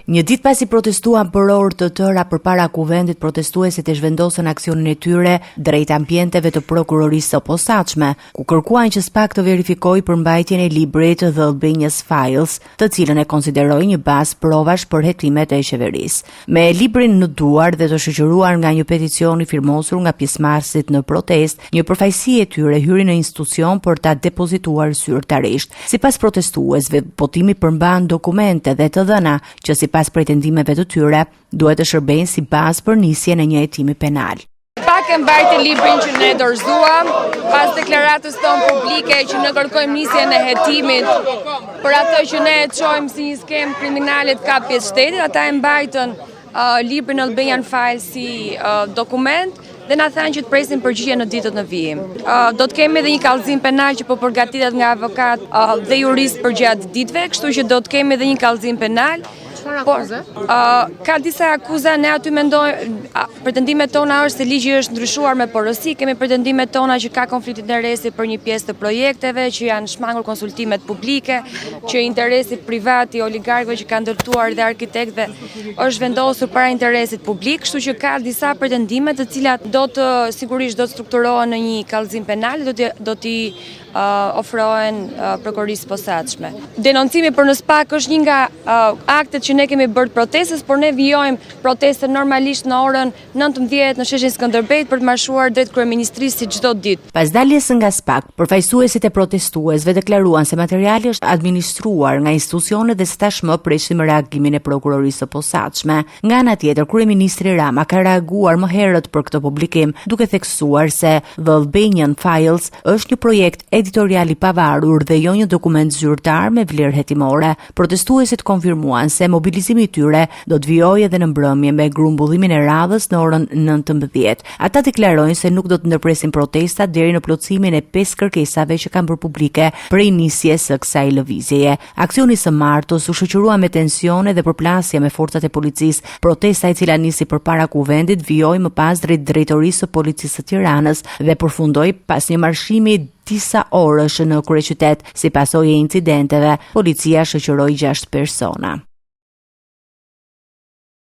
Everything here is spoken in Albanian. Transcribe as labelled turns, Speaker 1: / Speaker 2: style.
Speaker 1: Një ditë pasi protestuan për orë të tëra përpara kuvendit, protestuesit e zhvendosën aksionin e tyre drejt ambienteve të prokurorisë së posaçme, ku kërkuan që SPAK të verifikojë përmbajtjen e librit The Albanian Files, të cilën e konsideroi një bazë provash për hekimet e qeverisë. Me librin në duar dhe të shoqëruar nga një peticion i firmosur nga pjesëmarrësit në protestë, një përfaqësi e tyre hyri në institucion për ta depozituar zyrtarisht. Sipas protestuesve, votimi përmban dokumente dhe të dhëna që sipas pretendimeve të tyre, duhet të shërbejnë si bazë për nisjen e një hetimi penal.
Speaker 2: SPAK e mbajti librin që ne dorëzuam, pas deklaratës tonë publike që ne kërkojmë nisjen e hetimit për atë që ne e çojmë si një skemë kriminale të kapjes shtetit, ata e mbajtën librin Albanian Files si dokument dhe na thanë që të presim përgjigje në ditët në vijim. Do të kemi edhe një kallëzim penal që po përgatitet nga avokat dhe jurist për gjatë ditëve, kështu që do të kemi edhe një kallëzim penal. Ka disa akuza, ne aty mendojmë, pretendimet tona është se ligji është ndryshuar me porosi, kemi pretendimet tona që ka konflikt interesi për një pjesë të projekteve, që janë shmangur konsultimet publike, që interesi privat i oligarkëve që kanë ndërtuar dhe arkitektëve është vendosur para interesit publik, kështu që ka disa pretendime të cilat sigurisht do të strukturohen në një kallëzim penal, do t'i ofrohen prokurorisë posaçme. Denoncimi për në SPAK është një nga aktet që ne kemi bërë protestës, por ne vijojmë protestën normalisht në orën 19 në sheshin Skënderbejt për të marshuar drejt kryeministrisë si çdo ditë.
Speaker 1: Pas daljes nga SPAK, përfaqësuesit e protestuesve deklaruan se materiali është administruar nga institucionet dhe tashmë presim reagimin e prokurorisë së posaçme. Nga ana tjetër, kryeministri Rama ka reaguar më herët për këtë publikim, duke theksuar se The Albanian Files është një projekt editorial i pavarur dhe jo një dokument zyrtar me vlerë hetimore. Protestuesit konfirmuan se mobilizimi i tyre do të vijojë edhe në mbrëmje me grumbullimin e radhës në orën 19. Ata deklarojnë se nuk do të ndërpresin protestat deri në plotësimin e 5 kërkesave që kanë bërë publike prej nisjes së kësaj lëvizjeje. Aksioni së martës u shoqërua me tensione dhe përplasje me forcat e policisë. Protesta e cila nisi përpara kuvendit vijoi më pas drejt drejtorisë së policisë së Tiranës dhe përfundoi pas një marshimi disa orësh në kryeqytet. Si pasojë e incidenteve, policia shoqëroi 6 persona.